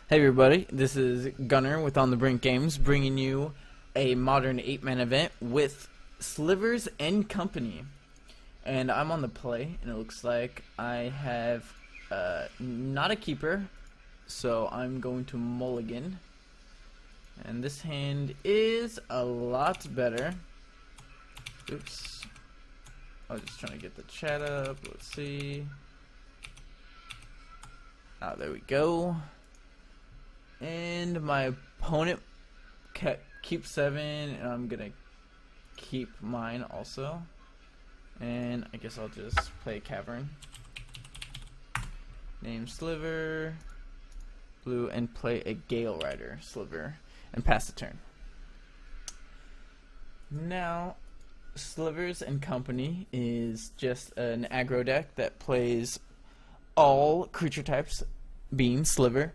Hey everybody, this is Gunner with On the Brink Games, bringing you a modern 8-man event with Slivers and company. And I'm on the play, and it looks like I have not a keeper, so I'm going to mulligan. And this hand is a lot better. Oops. I was just trying to get the chat up. Let's see. Ah, there we go. And my opponent keeps 7, and I'm gonna keep mine also. And I guess I'll just play Cavern. Name Sliver, blue, and play a Gale Rider Sliver, and pass the turn. Now, Slivers and Company is just an aggro deck that plays all creature types, being Sliver.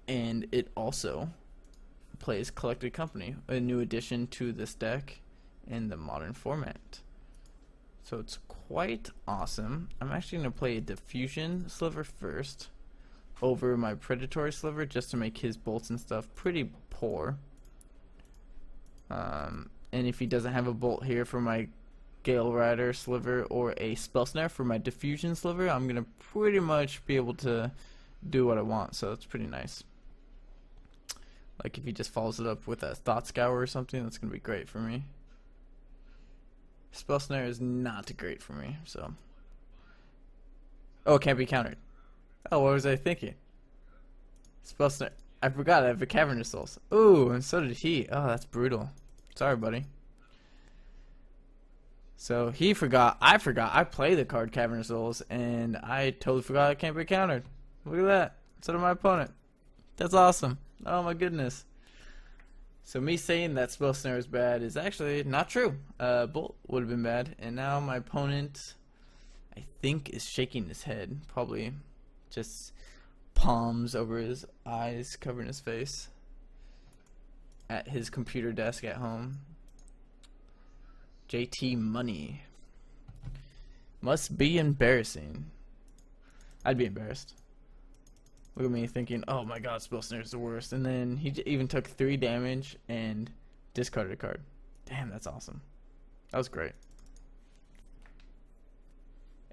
And it also plays Collected Company, a new addition to this deck in the modern format. So it's quite awesome. I'm actually going to play a Diffusion Sliver first over my Predatory Sliver just to make his bolts and stuff pretty poor. And if he doesn't have a bolt here for my Gale Rider Sliver or a Spell Snare for my Diffusion Sliver, I'm going to pretty much be able to do what I want, so it's pretty nice. Like if he just follows it up with a Thought Scour or something, that's going to be great for me. Spell Snare is not great for me, so. Oh, it can't be countered. Oh, what was I thinking? Spell Snare. I forgot I have a Cavernous Souls. Ooh, and so did he. Oh, that's brutal. Sorry, buddy. So he forgot. I forgot. I play the card Cavernous Souls, and I totally forgot it can't be countered. Look at that. So did my opponent. That's awesome. Oh my goodness. So me saying that Spell Snare is bad is actually not true. Bolt would have been bad. And now my opponent, I think, is shaking his head. Probably just palms over his eyes, covering his face. At his computer desk at home. JT Money. Must be embarrassing. I'd be embarrassed. Look at me thinking, oh my god, Spell Snare is the worst. And then he even took 3 damage and discarded a card. Damn, that's awesome. That was great.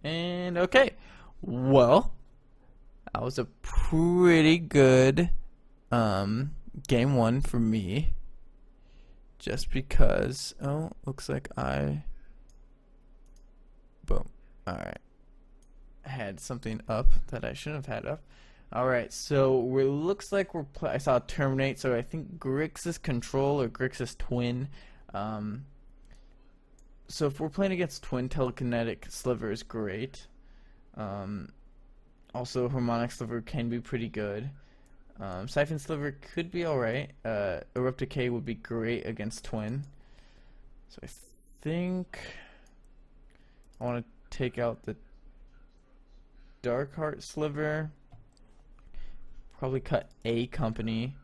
And okay. Well, that was a pretty good game 1 for me. Just because, oh, looks like I, boom. Alright. Had something up that I shouldn't have had up. Alright, so it looks like I saw Terminate, so I think Grixis Control or Grixis Twin. So if we're playing against Twin, Telekinetic Sliver is great. Also, Harmonic Sliver can be pretty good. Siphon Sliver could be alright. Erupt Decay would be great against Twin. So I think I want to take out the Darkheart Sliver. Probably cut a company,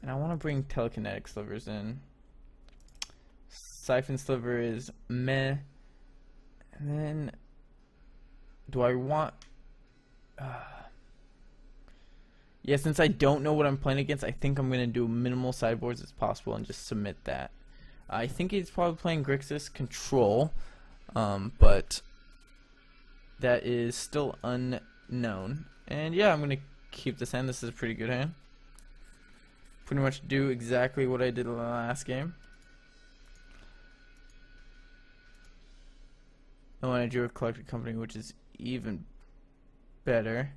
and I want to bring Telekinetic Slivers in. Siphon Sliver is meh, and then do I want? Yeah, since I don't know what I'm playing against, I think I'm gonna do minimal sideboards as possible and just submit that. I think he's probably playing Grixis Control, but that is still unknown. And yeah, I'm gonna keep this hand. This is a pretty good hand. Pretty much do exactly what I did in the last game. And when I drew a Collected Company, which is even better.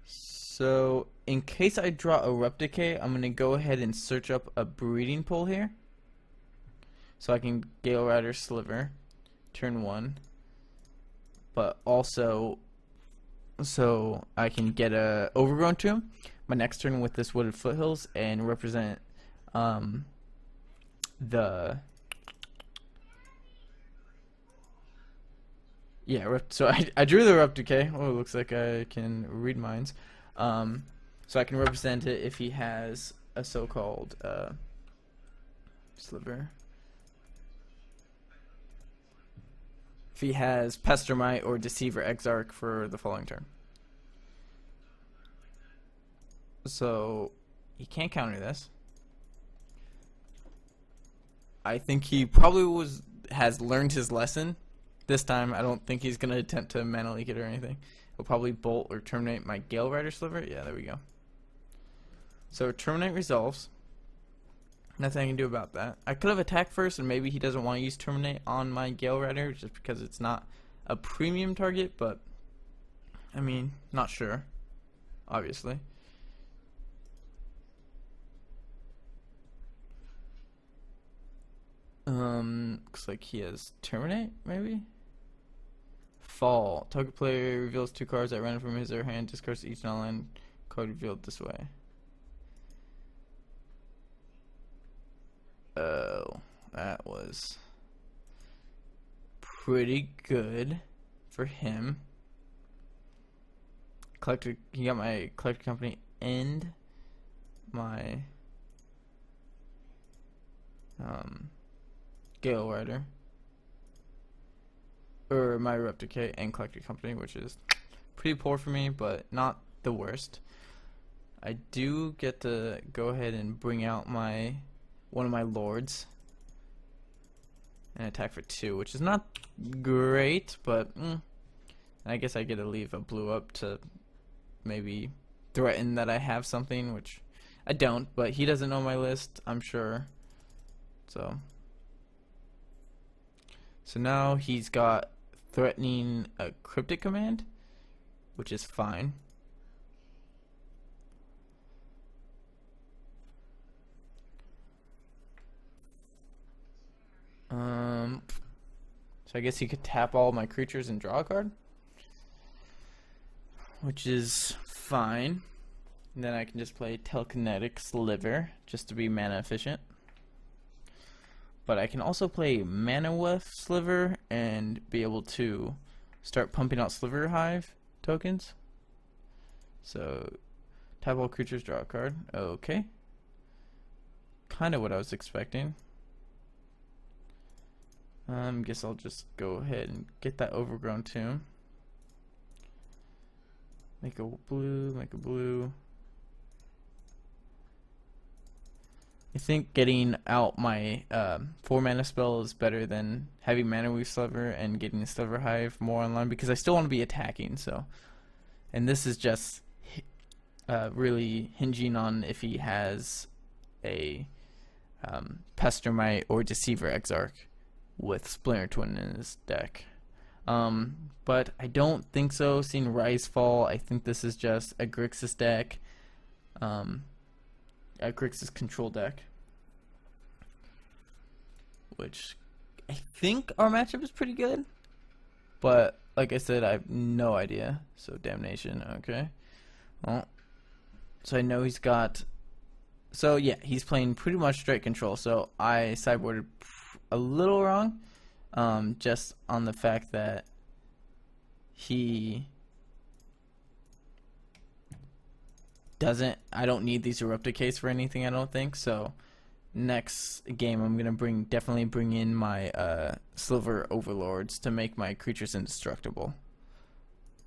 So in case I draw Erupt Decay, I'm gonna go ahead and search up a Breeding Pool here. So I can Gale Rider Sliver, turn 1. But also so I can get a Overgrown Tomb my next turn with this Wooded Foothills and represent the so I drew the Erupt Decay. Oh, it looks like I can read minds. So I can represent it if he has a so-called Sliver. If he has Pestermite or Deceiver Exarch for the following turn. So he can't counter this. I think he probably has learned his lesson. This time, I don't think he's going to attempt to mana leak it or anything. He'll probably bolt or terminate my Gale Rider Sliver. Yeah, there we go. So terminate resolves. Nothing I can do about that. I could have attacked first, and maybe he doesn't want to use terminate on my Gale Rider just because it's not a premium target, but I mean, not sure, obviously. Looks like he has terminate, maybe? Fall. Target player reveals 2 cards at random from his or her hand, discards each non-land card revealed this way. Oh, that was pretty good for him. Collector, he got my collector company and my Gale Rider, or my Replicate and collector company, which is pretty poor for me, but not the worst. I do get to go ahead and bring out my one of my lords and attack for 2, which is not great, but I guess I get to leave a blue up to maybe threaten that I have something, which I don't, but he doesn't know my list, I'm sure. So now he's got threatening a cryptic command, which is fine. So I guess he could tap all my creatures and draw a card, which is fine. And then I can just play Telekinetic Sliver just to be mana efficient. But I can also play Mana Weft Sliver and be able to start pumping out Sliver Hive tokens. So tap all creatures, draw a card. Okay. Kind of what I was expecting. Guess I'll just go ahead and get that Overgrown Tomb. Make a blue, make a blue. I think getting out my 4 mana spell is better than having Mana Weave Sliver and getting Sliver Hive more online, because I still want to be attacking. So, and this is just really hinging on if he has a Pestermite or Deceiver Exarch with Splinter Twin in his deck. But I don't think so. Seeing Rise-Fall, I think this is just a Grixis deck. A Grixis control deck, which I think our matchup is pretty good, but like I said, I have no idea. So Damnation, okay. Well, so I know he's got. So yeah, he's playing pretty much straight control. So I sideboarded a little wrong, just on the fact that he doesn't. I don't need these Erupticates for anything, I don't think. So next game I'm gonna definitely bring in my Silver Overlords to make my creatures indestructible.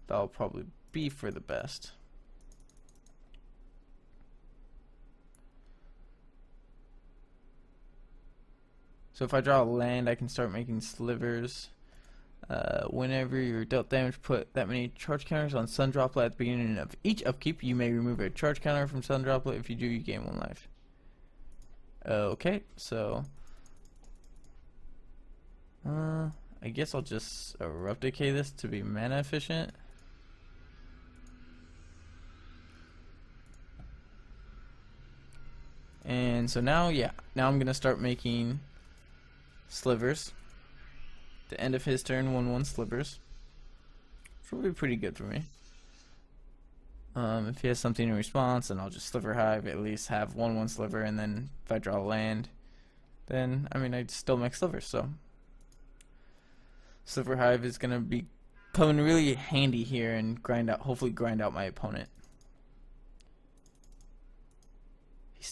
That'll probably be for the best. So if I draw a land, I can start making slivers. Whenever you're dealt damage, put that many charge counters on Sun Droplet at the beginning of each upkeep. You may remove a charge counter from Sun Droplet. If you do, you gain 1 life. Okay, so I guess I'll just Erupticate this to be mana efficient. And so now, yeah, now I'm gonna start making slivers. The end of his turn, 1/1 slivers. Which will be pretty good for me. If he has something in response, then I'll just Sliver Hive, at least have 1/1 sliver, and then if I draw a land, then I mean I still make slivers. So Sliver Hive is gonna be coming really handy here and hopefully grind out my opponent. He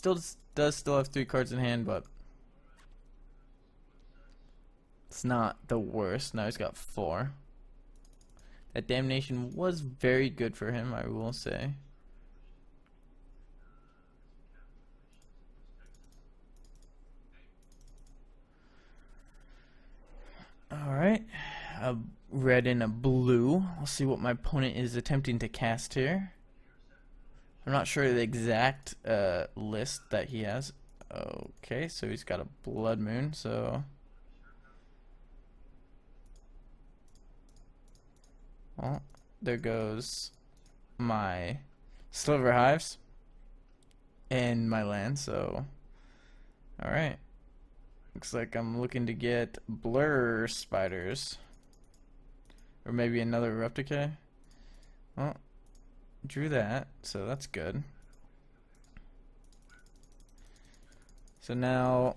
does still have 3 cards in hand, but it's not the worst. Now he's got 4. That Damnation was very good for him, I will say. Alright, a red and a blue. We'll see what my opponent is attempting to cast here. I'm not sure the exact list that he has. Okay, so he's got a Blood Moon, so... Well, there goes my Sliver Hives and my land, so... Alright. Looks like I'm looking to get Blur Spiders. Or maybe another Repticate. Well, drew that, so that's good. So now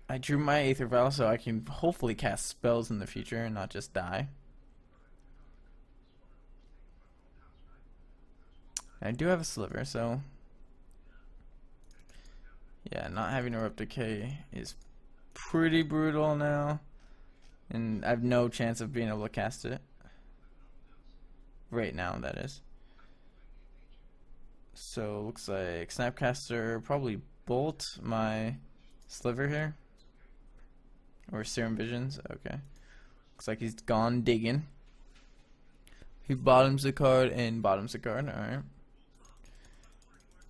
I drew my Aether Vial, so I can hopefully cast spells in the future and not just die. I do have a Sliver, so yeah, not having a Repticate is pretty brutal now, and I have no chance of being able to cast it right now, that is. So looks like Snapcaster probably bolt my Sliver here, or Serum Visions. Okay, looks like he's gone digging. He bottoms the card and bottoms the card. Alright,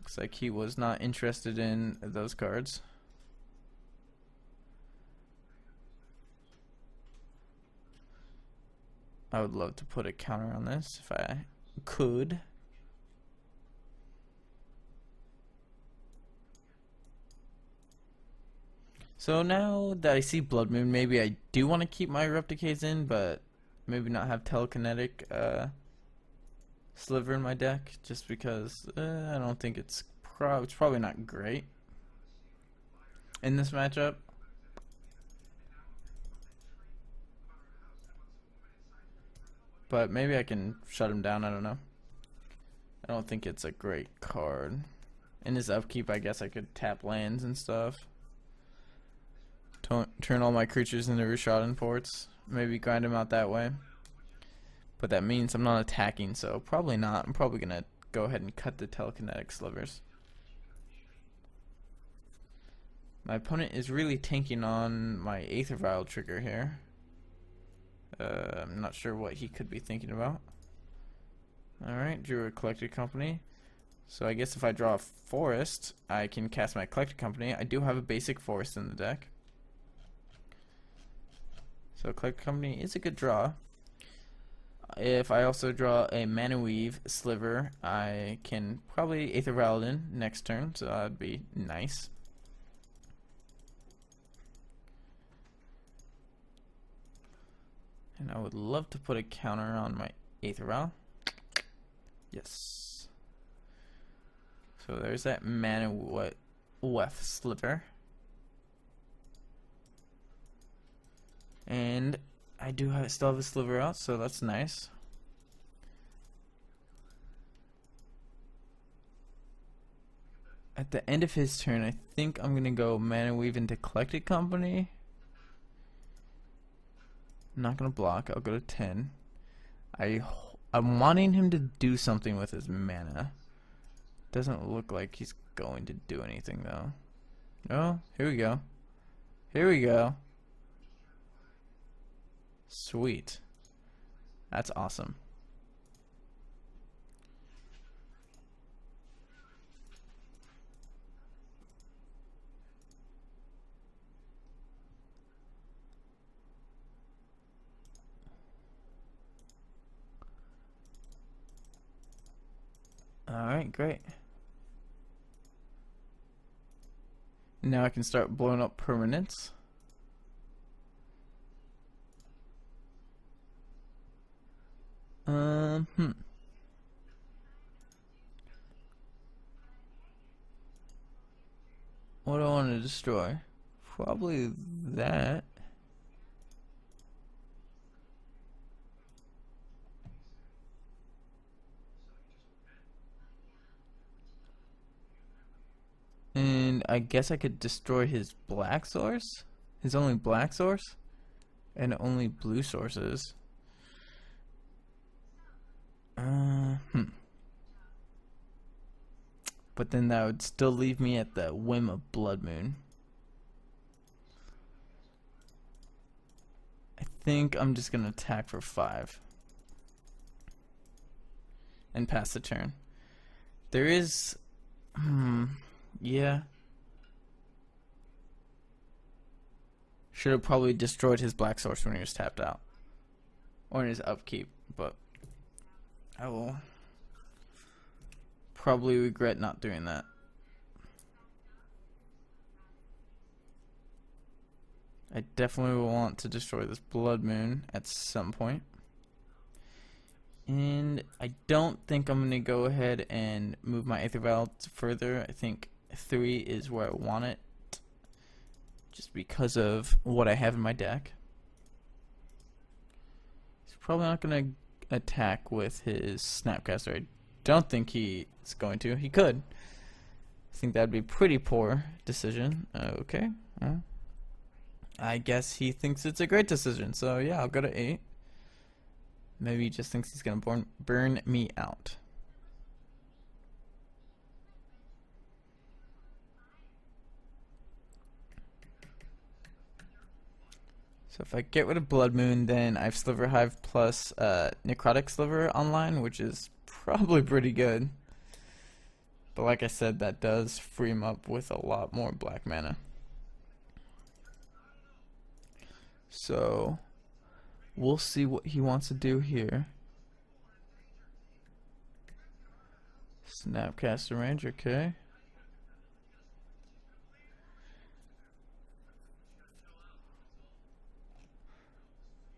looks like he was not interested in those cards. I would love to put a counter on this if I could. So now that I see Blood Moon, maybe I do want to keep my Repticates in, but maybe not have Telekinetic Sliver in my deck, just because I don't think it's probably not great in this matchup. But maybe I can shut him down, I don't know. I don't think it's a great card. In his upkeep, I guess I could tap lands and stuff. Turn all my creatures into Rishadan ports. Maybe grind him out that way. But that means I'm not attacking, so probably not. I'm probably going to go ahead and cut the Telekinetic Slivers. My opponent is really tanking on my Aether Vial trigger here. I'm not sure what he could be thinking about. Alright, drew a Collected Company. So I guess if I draw a Forest, I can cast my Collected Company. I do have a basic Forest in the deck. So Collected Company is a good draw. If I also draw a Mana Weave Sliver, I can probably Aether Vial in next turn, so that would be nice. And I would love to put a counter on my Aether Vial. Yes. So there's that Mana Weave Sliver. And I do still have a Sliver out, so that's nice. At the end of his turn, I think I'm gonna go Mana Weave into Collected Company. I'm not gonna block. I'll go to 10. I'm wanting him to do something with his mana. Doesn't look like he's going to do anything though. Oh, here we go. Here we go. Sweet. That's awesome. Alright, great. Now I can start blowing up permanents. What do I want to destroy? Probably that. And I guess I could destroy his black source? His only black source? And only blue sources. But then that would still leave me at the whim of Blood Moon. I think I'm just gonna attack for 5 and pass the turn. There is, yeah. Should have probably destroyed his black source when he was tapped out, or in his upkeep, but I will probably regret not doing that. I definitely will want to destroy this Blood Moon at some point. And I don't think I'm going to go ahead and move my Aether Vial further. I think 3 is where I want it, just because of what I have in my deck. He's probably not going to attack with his Snapcaster. I don't think he's going to. He could. I think that would be a pretty poor decision. Okay. I guess he thinks it's a great decision. So yeah, I'll go to 8. Maybe he just thinks he's going to burn me out. So if I get rid of Blood Moon, then I have Sliver Hive plus Necrotic Sliver online, which is probably pretty good. But like I said, that does free him up with a lot more black mana. So we'll see what he wants to do here. Snapcaster range, okay.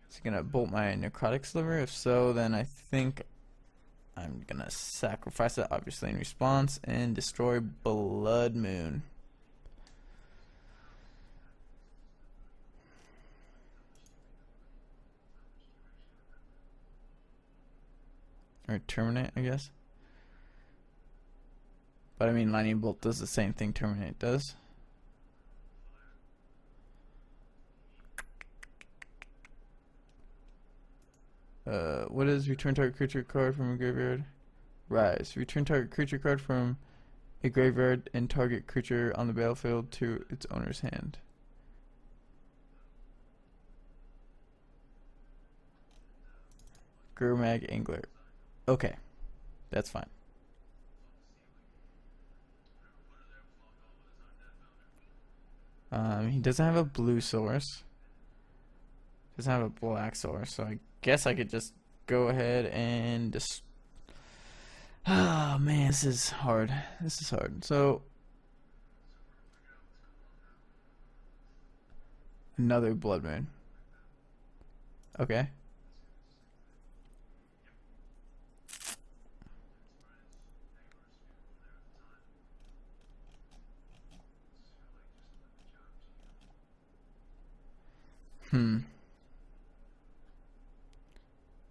Is he gonna bolt my Necrotic Sliver? If so, then I think I'm gonna sacrifice it, obviously, in response, and destroy Blood Moon. Or terminate, I guess. But I mean, Lightning Bolt does the same thing terminate does. What is return target creature card from a graveyard? Rise. Return target creature card from a graveyard and target creature on the battlefield to its owner's hand. Gurmag Angler. Okay, that's fine. He doesn't have a blue source. Doesn't have a black source, so I guess I could just go ahead and just. Oh man, this is hard. This is hard. So another Blood Moon. Okay.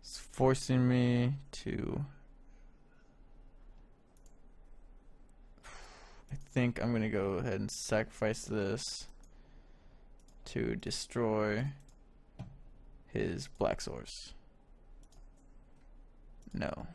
It's forcing me to. I think I'm gonna go ahead and sacrifice this to destroy his black source. No.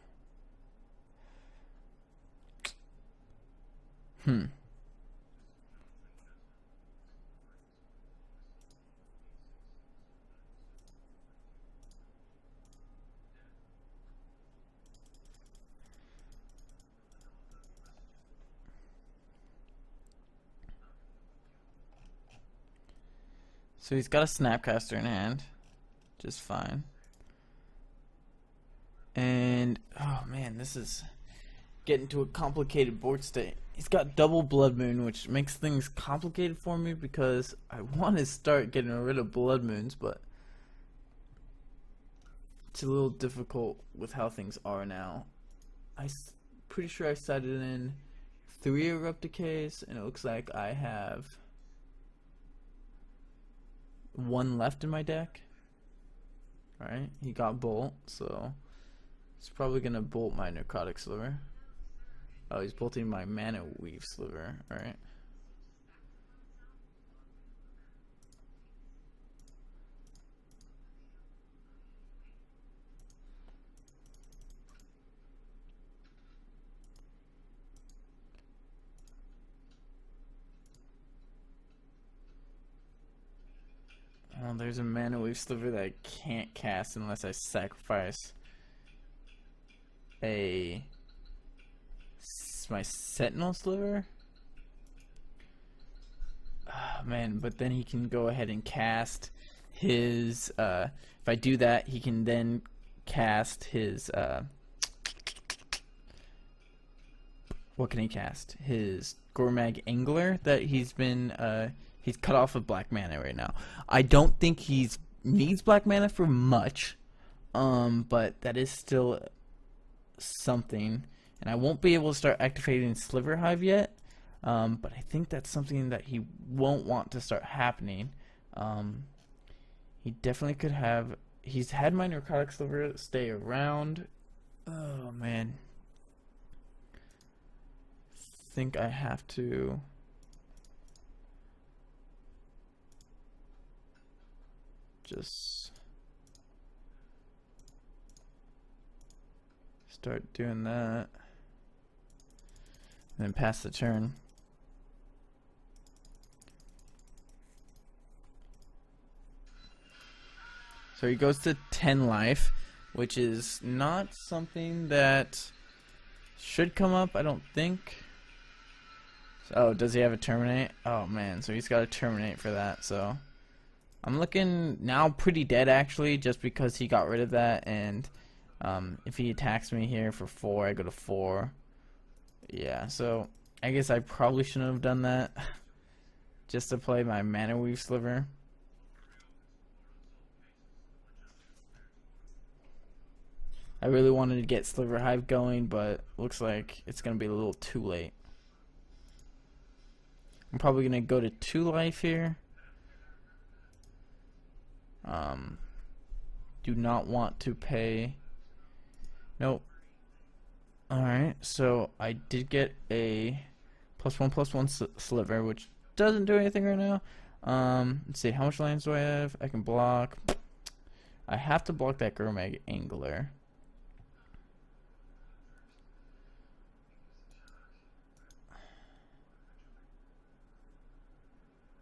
So he's got a Snapcaster in hand, just fine. And oh man, this is getting to a complicated board state. He's got double Blood Moon, which makes things complicated for me because I want to start getting rid of Blood Moons, but it's a little difficult with how things are now. I'm pretty sure I sided in 3 Erupt Decays, and it looks like I have 1 left in my deck. Alright, he got Bolt, so he's probably gonna bolt my Necrotic Sliver. Oh, he's bolting my Mana Weave Sliver, alright. Oh, there's a mana wave sliver that I can't cast unless I sacrifice my sentinel sliver. Oh, man, but then he can go ahead and cast his if I do that, he can then cast his what can he cast? His Gormag Angler that he's cut off of black mana right now. I don't think he's needs black mana for much, but that is still something. And I won't be able to start activating Sliver Hive yet, but I think that's something that he won't want to start happening. He definitely could have. He's had my Narcotic Sliver stay around. Oh man, think I have to just start doing that and then pass the turn. So he goes to 10 life, which is not something that should come up, I don't think. Oh, does he have a terminate? Oh man, so he's got a terminate for that. So I'm looking now pretty dead actually, just because he got rid of that. And if he attacks me here for 4, I go to 4. Yeah, so I guess I probably shouldn't have done that just to play my Mana Weave Sliver. I really wanted to get Sliver Hive going, but looks like it's going to be a little too late. I'm probably going to go to 2 life here. Do not want to pay. Nope. Alright, so I did get a +1/+1 Sliver, which doesn't do anything right now. Let's see, how much lands do I have? I can block. I have to block that Gormag Angler.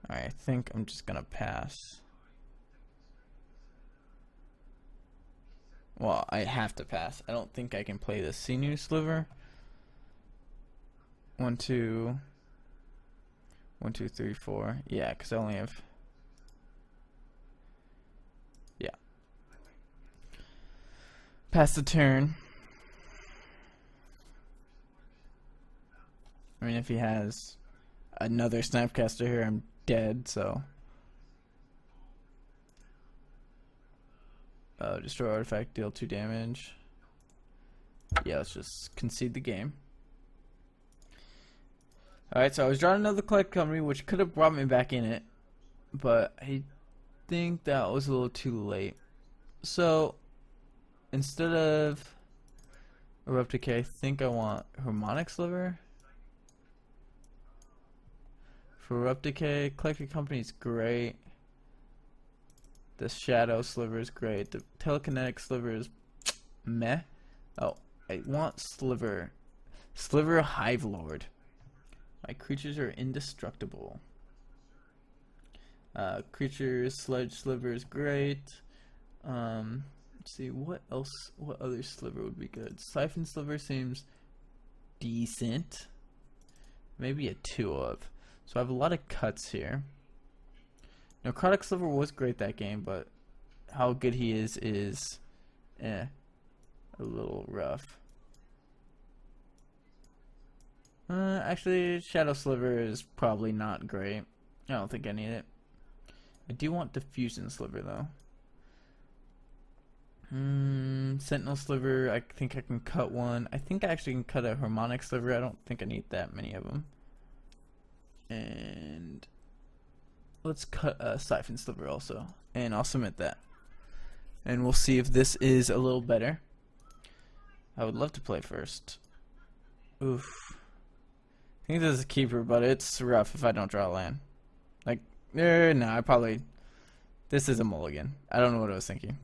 Alright, I think I'm just gonna pass. Well, I have to pass. I don't think I can play the Sinew Sliver. 1, 2, 1, 2, 3, 4. Yeah, because I only have. Yeah. Pass the turn. I mean, if he has another Snapcaster here, I'm dead, so. Destroy artifact, deal 2 damage. Yeah, let's just concede the game. Alright, so I was drawing another collect company, which could have brought me back in it, but I think that was a little too late. So, instead of Erupt Decay, I think I want Harmonic Sliver. For Erupt Decay, Collected Company is great. The Shadow Sliver is great. The Telekinetic Sliver is meh. Oh, I want Sliver. Sliver Hive Lord. My creatures are indestructible. Creatures Sledge Sliver is great. Let's see, what else? What other Sliver would be good? Siphon Sliver seems decent. Maybe a 2 of. So I have a lot of cuts here. Necrotic Sliver was great that game, but how good he is a little rough. Actually, Shadow Sliver is probably not great. I don't think I need it. I do want Diffusion Sliver though. Sentinel Sliver, I think I can cut one. I think I actually can cut a Harmonic Sliver. I don't think I need that many of them. And let's cut a Siphon Sliver also, and I'll submit that. And we'll see if this is a little better. I would love to play first. Oof. I think this is a keeper, but it's rough if I don't draw a land. Like, no, I probably. This is a mulligan. I don't know what I was thinking.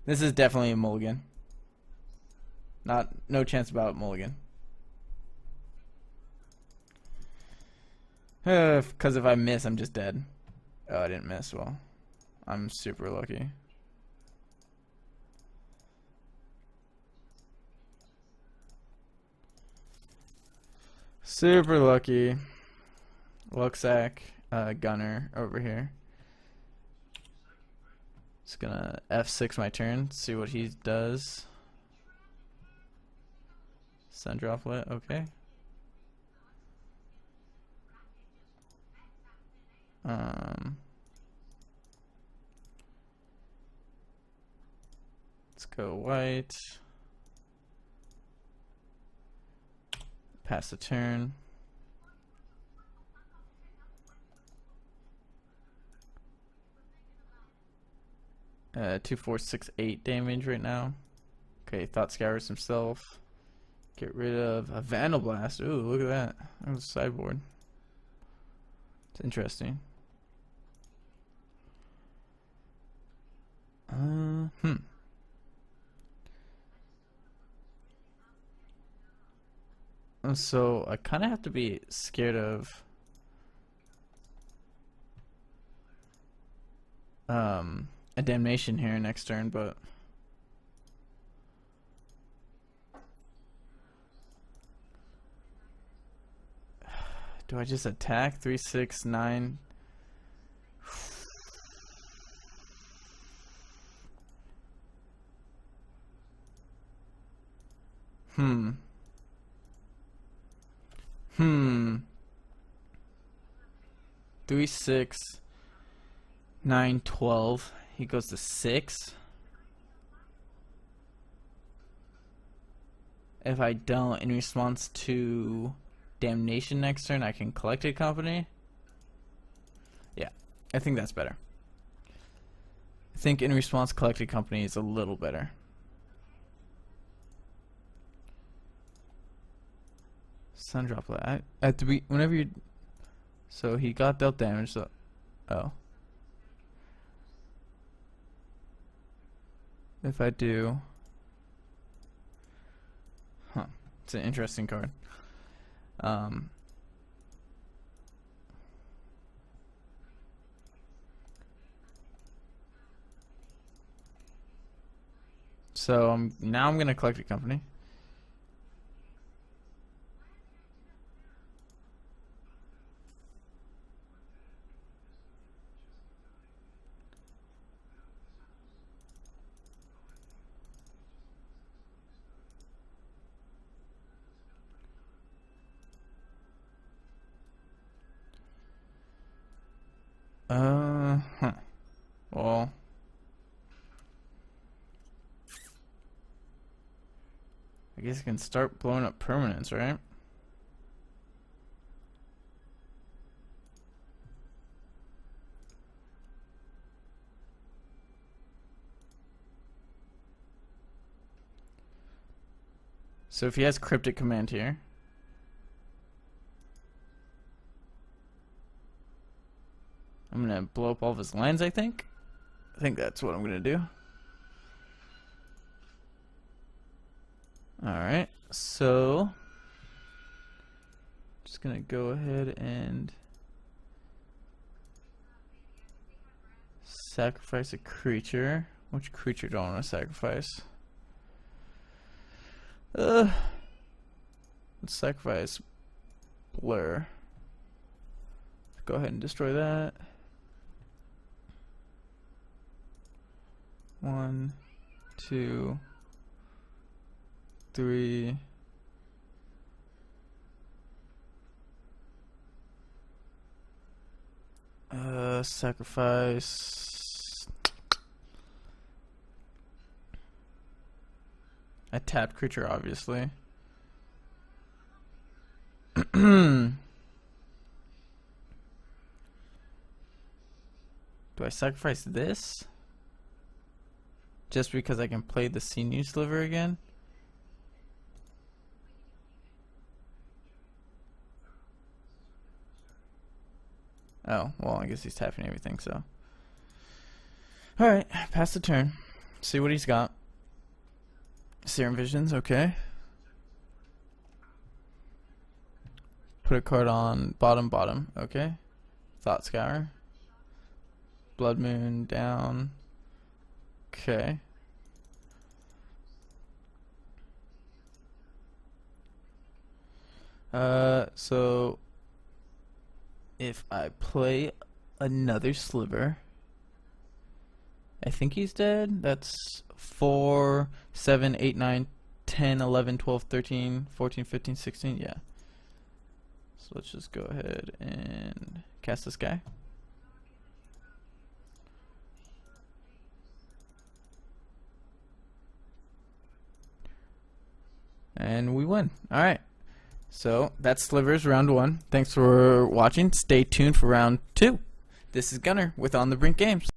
This is definitely a mulligan. No chance about mulligan. Because if I miss, I'm just dead. Oh, I didn't miss. Well, I'm super lucky. Super lucky. Luxac, Gunner over here. Just gonna F6 my turn, see what he does. Sun Droplet, okay. Let's go white. Pass the turn. Uh, 2, 4, 6, 8 damage right now. Okay, Thought Scours himself. Get rid of a Vandal Blast. Ooh, look at that. That was a sideboard. It's interesting. So I kind of have to be scared of a Damnation here next turn, but do I just attack 3, 6, 9? Hmm. 3, 6, 9, 12. He goes to 6. If I don't, in response to Damnation next turn, I can Collected Company. Yeah, I think that's better. I think in response, Collected Company is a little better. Sun Droplet. At the whenever you, so he got dealt damage. So, oh, if I do, it's an interesting card. So now I'm gonna collect a company. Well, I guess I can start blowing up permanents, right? So if he has Cryptic Command here, I'm gonna blow up all of his lands, I think. I think that's what I'm gonna do. Alright, so just gonna go ahead and sacrifice a creature. Which creature do I want to sacrifice? Let's sacrifice Blur. Go ahead and destroy that. 1, 2, 3. Sacrifice. A tapped creature, obviously. Do I sacrifice this? Just because I can play the Sinew Sliver again? Oh, well, I guess he's tapping everything, so. Alright, pass the turn. See what he's got. Serum Visions, okay. Put a card on bottom, okay. Thought Scour. Blood Moon down. Okay. So if I play another Sliver, I think he's dead. That's 4, 7, 8, 9, 10, 11, 12, 13, 14, 15, 16. Yeah. So let's just go ahead and cast this guy. And we win. Alright. So that's Slivers round 1. Thanks for watching. Stay tuned for round 2. This is Gunner with On the Brink Games.